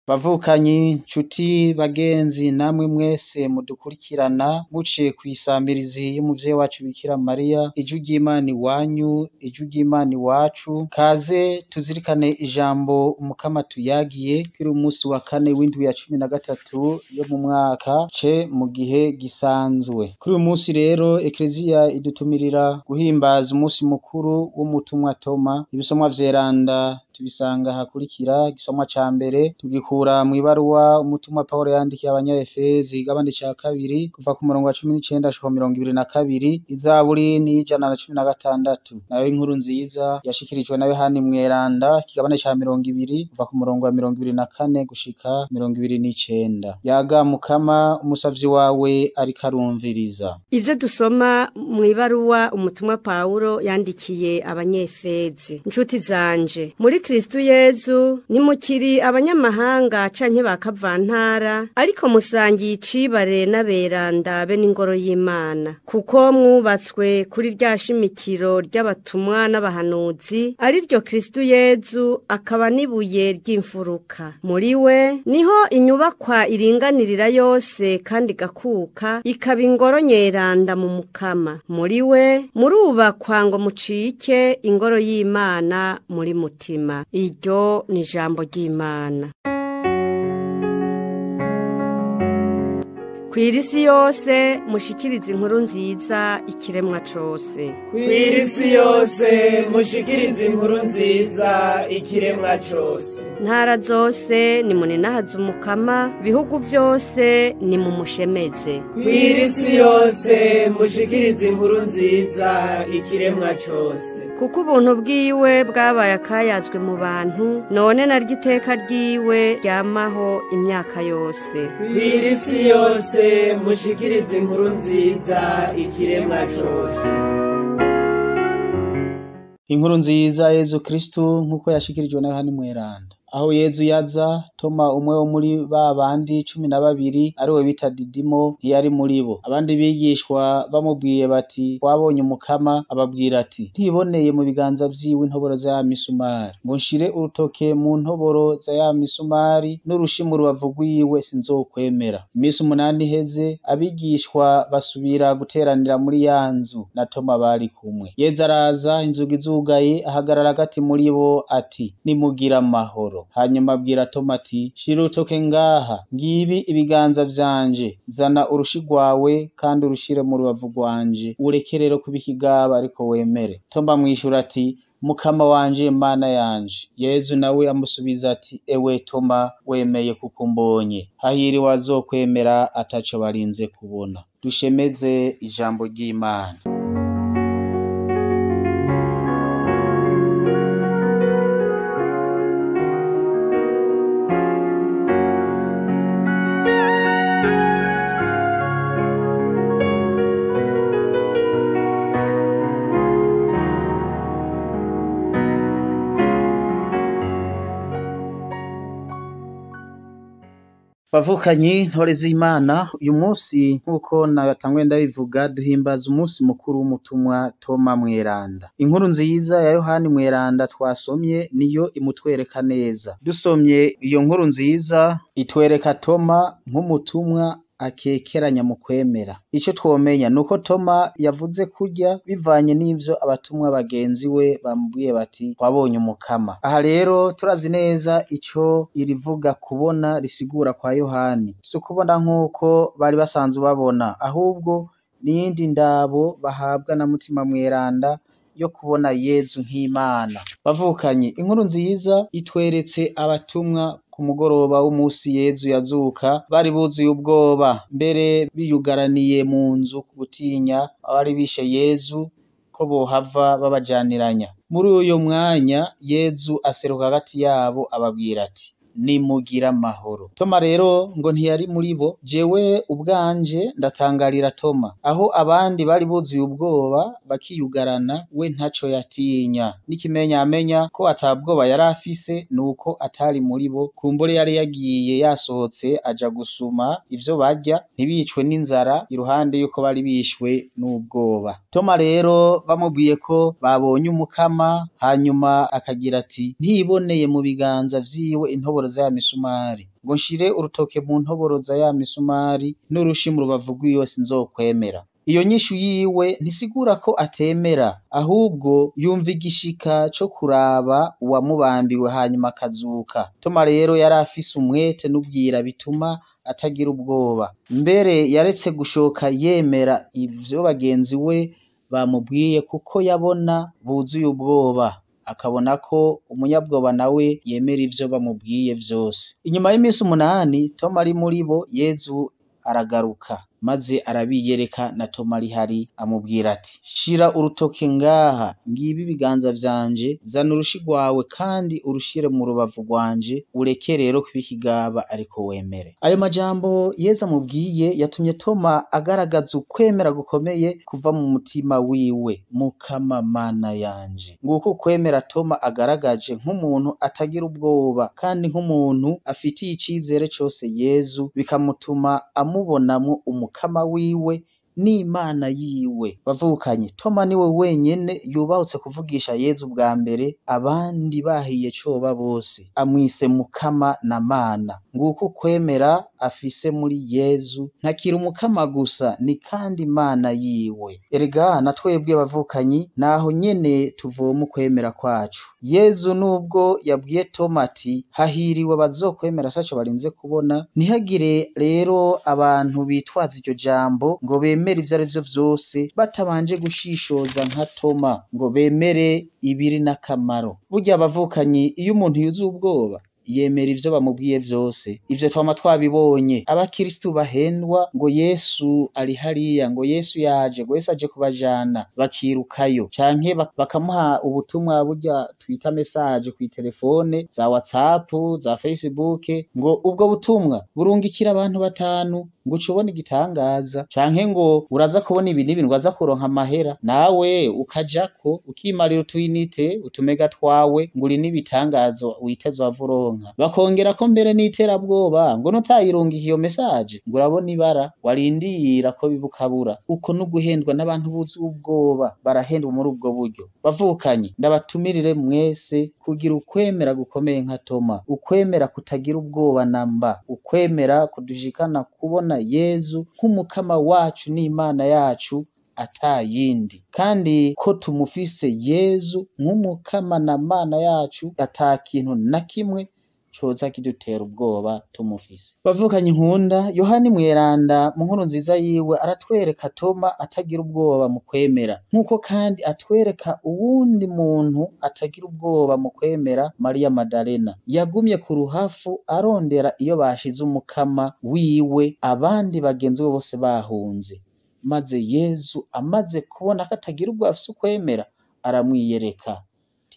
Bavukanyi, nshuti, bagenzi namwe mwese mudukurikirana muciye kw'isamirizi y'umuvyeyi wacu Bikira Mariya, ijwi ry'Imana iwanyu, ijwi ry'Imana iwacu, kaze tuzirikane ijambo umukama tuyagiye kuri uyu musi wa kane w'indwi ya 13 yo mu mwaka C mu gihe gisanzwe. Kuri uyu musi rero Ekleziya idutumirira guhimbaza umusi mukuru w'umutumwa Toma. Ibisomwa vyeranda tubisanga hakurikira. Igisomwa ca mbere tugikura mw'ibaruwa umutumwa Pawulo yandikiye abanya-Efezi igabane ca kabiri kuva ku murongo wa 19 gushika 22, izaburi ni 116, nayo inkuru nziza yashikirijwe na Yohani mweranda ikigabane ca 20 kuva ku murongo wa 24 gushika 29. Yaga Mukama, umusavyi wawe ariko arumviriza. Ivyo dusoma mw'ibaruwa umutumwa Pawulo yandikiye abanya-Efezi. Nshuti zanje, muri Kristo Yezu nimukiri abanyamahanga canke bakavantara, ariko musangiye icibare n'aberanda be n'ingoro y'Imana, kuko mwubatswe kuri rya shimikiro ry'abatumwa n'abahanuzi, ari ryo Kristo Yezu akaba nibuye ry'imfuruka. Muri we niho inyubakwa iringanirira yose kandi gakuka, ikaba ingoro nyeranda mu Mukama. Muri we murubakwa ngo mucike ingoro y'Imana muri mutima. Iryo ni ijambo ry'Imana. Kw'irisi yose mushikiriza inkuru nziza ikiremwa cose. Kw'irisi yose mushikiriza inkuru nziza ikiremwa cose. Ntara zose nimuninahaze Umukama, bihugu vyose nimumushemeze. Kw'irisi yose mushikiriza inkuru nziza ikiremwa cose. Kuko ubuntu bwiwe bwabaye akayazwe mu bantu, none naryo iteka ryiwe ryamaho imyaka yose. Kw'irisi yose mushikiriza inkuru nziza ikiremwa cose. Inkuru nziza Yezu Kristu nkuko yashikirijwe na Yohani mweranda. Aho Yezu yaza, Toma umwe wo muri ba bandi 12 ariwe bita Didimo ntiyari muri bo. Abandi bigishwa bamubwiye bati twabonye Umukama, ababwira ati ntiboneye mu biganza vyiwe intoboro za ya misumari, ngo nshire urutoke mu ntoboro za ya misumari n'urushimo rubavu rwiwe sinzokwemera. Imisi 8 iheze, abigishwa basubira guteranira muri ya nzu na Toma bari kumwe. Yezu araza, inzugi zugaye, ahagarara hagati muri bo ati nimugira amahoro. Hanyuma abwira Toma ati shira urutoke ngaha, ngibi ibiganza vyanje, zana urushi rwawe kandi urushire mu rubavu rwanje, ureke rero kuba ikigaba ariko wemere. Toma mwishura ati Mukama wanje, Mana yanje. Yezu nawe amusubiza ati ewe Toma, wemeye kuko mbonye, hahiriwe azokwemera ataco barinze kubona. Dushemeze ijambo ry'Imana. Bavukanyi, ntore z'Imana, uyu musi nkuko natanguye ndabivuga duhimbaza umusi mukuru w'umutumwa Toma mweranda. Inkuru nziza ya Yohani mweranda twasomye niyo imutwereka neza. Dusomye iyo nkuru nziza itwereka Toma nk'umutumwa akekeranya mu kwemera. Ico twomenya nuko Toma yavuze kurya bivanye n'ivyo abatumwa bagenzi we bamubwiye bati twabonye Umukama. Aha rero turazi neza ico irivuga kubona risigura kwa Yohani. Si ukubona nk'uko bari basanzwe babona, ahubwo n'iyindi ndabo bahabwa na mutima mweranda yo kubona Yezu nk'Imana. Bavukanyi, inkuru nziza itweretse abatumwa ku mugoroba w'umusi Yezu yazuka bari buzuye ubwoba, mbere biyugaraniye mu nzu ku gutinya abari bishe Yezu ko bohava babajaniranya. Muri uyo mwanya Yezu aseruka hagati yabo ababwira ati nimugira amahoro. Toma rero ngo ntiyari muri bo. Jewe ubwanje ndatangarira Toma, aho abandi bari buzuye ubwoba bakiyugarana, we ntaco yatinya. N'ikimenyamenya ko atabwoba yari afise nuko atari muri bo, kumbure yari yagiye yasohotse aja gusuma ivyo barya ntibicwe n'inzara, iruhande yuko bari bishwe n'ubwoba. Toma rero bamubwiye ko babonye Umukama, hanyuma akagira ati ntiboneye mu biganza vyiwe intoboro ntoboroza ya misumari, ngo nshire urutoke mu ntoboroza ya misumari n'urushi mu rubavu rwiwe sinzokwemera. Iyo nyishu yiwe ntisigura ko atemera, ahubwo yumva igishika co kuraba uwamubambiwe hanyuma akazuka. Toma rero yari afise umwete n'ubwira bituma atagira ubwoba, mbere yaretse gushoka yemera ivyo bagenzi we bamubwiye kuko yabona buzuye ubwoba, akabona ko umunyabwoba nawe yemera ivyo bamubwiye vyose. Inyuma y'imisi 8 Toma ari muri bo, Yezu aragaruka maze arabiyereka na Toma ari hari, amubwira ati shira urutoke ngaha, ngibi ibiganza vyanje, zana urushi rwawe kandi urushire mu rubavu rwanje, ureke rero kuba ikigaba ariko wemere. Ayo majambo Yezu amubwiye yatumye Toma agaragaza ukwemera gukomeye kuva mu mutima wiwe. Mukama Mana yanje, nguko ukwemera Toma agaragaje nk'umuntu atagira ubwoba kandi nk'umuntu afitiye icizere cose Yezu, bikamutuma amubonamwo umukama wiwe n'Imana yiwe. Bavukanye, Toma niwe wenyene yubahutse kuvugisha Yezu bwa mbere, abandi bahiye coba bose, amwise Mukama na Mana. Nguko ukwemera afise muri Yezu, ntakiri umukama gusa, ni kandi Imana yiwe. Erega na twebwe bavukanyi naho nyene tuvoma ukwemera kwacu. Yezu nubwo yabwiye Toma ati hahiriwe bazokwemera ataco barinze kubona, ntihagire rero abantu bitwaza iryo jambo ngo bemere ivyo arivyo vyose batabanje gushishoza nka Toma, ngo bemere ibiri n'akamaro. Burya abavukanyi, iyo umuntu yuzuye ubwoba yemera ivyo bamubwiye vyose. Ivyo twama twabibonye, abakristu bahendwa ngo Yesu ari hariya, ngo Yesu yaje, ngo Yesu aje kubajana, bakirukayo, canke bakamuha ubutumwa burya twita message kw'itelefone za WhatsApp, za Facebook, ngo ubwo butumwa burungikira abantu 5 ngo ucubona igitangaza, canke ngo uraza kubona ibi n'ibintu, ngo aza kuronka amahera, nawe ukajako ukimarira utuyinite utumega twawe, ngo uri n'ibitangazo witeze wavuronka. Bakongera ko mbere n'iterabwoba ngo nutayirungika iyo message ngo urabona ibara, warindira ko bibukabura. Uko n'uguhendwa n'abantu buzuye ubwoba, barahendwa muri ubwo buryo. Bavukanye, ndabatumirire mwese kugira ukwemera gukomeye nka Toma, ukwemera kutagira ubwoba namba, ukwemera kudushikana kubona Yezu nk'umukama wacu n'Imana yacu atayindi, kandi ko tumufise Yezu nk'umukama na Mana yacu, ata kintu na kimwe coza kidutera ubwoba tumufise. Bavukanye nkunda, Yohani Mweranda mu nkuru nziza yiwe aratwereka Toma atagira ubwoba mu kwemera, nk'uko kandi atwereka uwundi muntu atagira ubwoba mu kwemera, Mariya Madalena. Yagumye ku ruhafu arondera iyo bashize umukama wiwe, abandi bagenzi be bose bahunze, maze Yezu amaze kubona ko atagira ubwoba afise ukwemera, aramwiyereka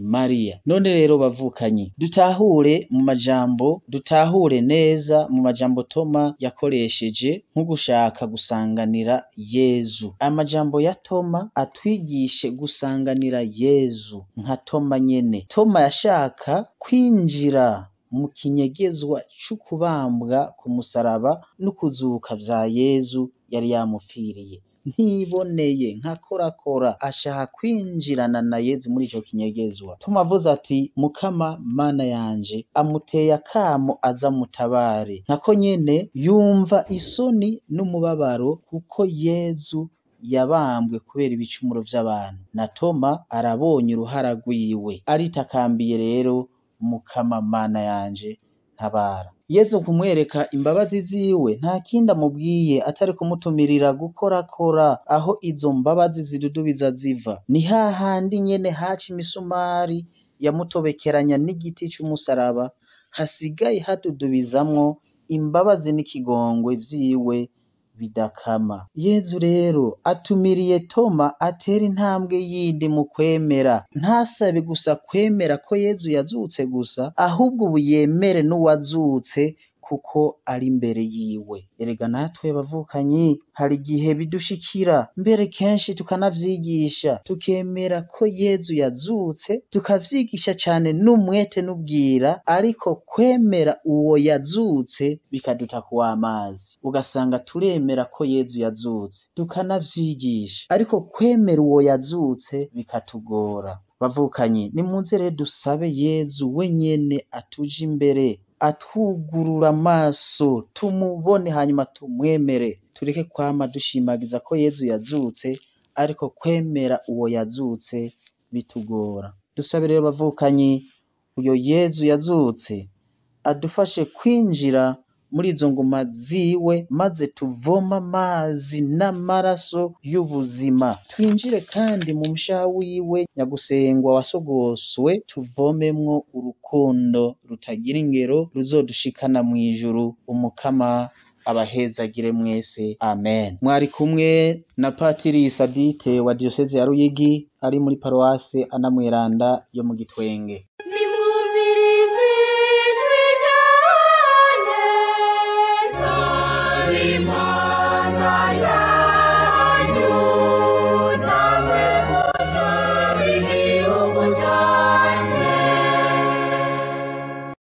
Mariya. None rero bavukanye, dutahure mu majambo, dutahure neza mu majambo Toma yakoresheje nko gushaka gusanganira Yezu. Amajambo ya Toma atwigishe gusanganira Yezu nka Toma nyene. Toma yashaka kwinjira mu kinyegezwa c'ukubambwa ku musaraba n'ukuzuka vya Yezu yari yamupfiriye. Ntiboneye nka korakora, ashaka kwinjirana na Yezu muri ico kinyegezwa. Toma avuze ati Mukama Mana yanje, amuteye akamo aza mutabare. Nkako nyene yumva isoni n'umubabaro kuko Yezu yabambwe kubera ibicumuro vy'abantu, na Toma arabonye uruhara rwiwe, aritakambiye rero Mukama Mana yanje ntabara. Yezu kumwereka imbabazi ziwe nta kindi amubwiye atari kumutumirira gukorakora aho izo mbabazi zidudubiza ziva. Ni hahandi nyene haca imisumari yamutobekeranya n'igiti c'umusaraba, hasigaye hadudubizamwo imbabazi n'ikigongwe vyiwe bidakama. Yezu rero atumiriye Toma atera intambwe yindi mu kwemera, ntasabe gusa kwemera ko Yezu yazutse gusa, ahubwo ubu yemere n'uwazutse kuko ari imbere yiwe. Erega natwe bavukanyi hari igihe bidushikira, mbere kenshi tukanavyigisha, tukemera ko Yezu yazutse, tukavyigisha cane n'umwete n'ubwira, ariko kwemera uwo yazutse bikaduta kuw'amazi. Ugasanga turemera ko Yezu yazutse, tukanavyigisha, ariko kwemera uwo yazutse bikatugora. Bavukanyi, nimuze rero dusabe Yezu wenyene atuje imbere, atwugurura amaso tumubone hanyuma tumwemere, tureke kwama dushimagiza ko Yezu yazutse ariko kwemera uwo yazutse bitugora. Dusabe rero bavukanyi, uyo Yezu yazutse adufashe kwinjira muri izo ngoma ziwe, maze tuvoma amazi n'amaraso y'ubuzima, twinjire kandi mu mushaha wiwe nyagusengwa wasogoswe, tuvomemwo urukundo rutagira ingero ruzodushikana mw'ijuru. Umukama abahezagire mwese, amen. Mwari kumwe na Patiri Sadite wa Diyoseze ya Ruyigi ari muri Paruwase Ana Mweranda yo mu Gitwenge. Imana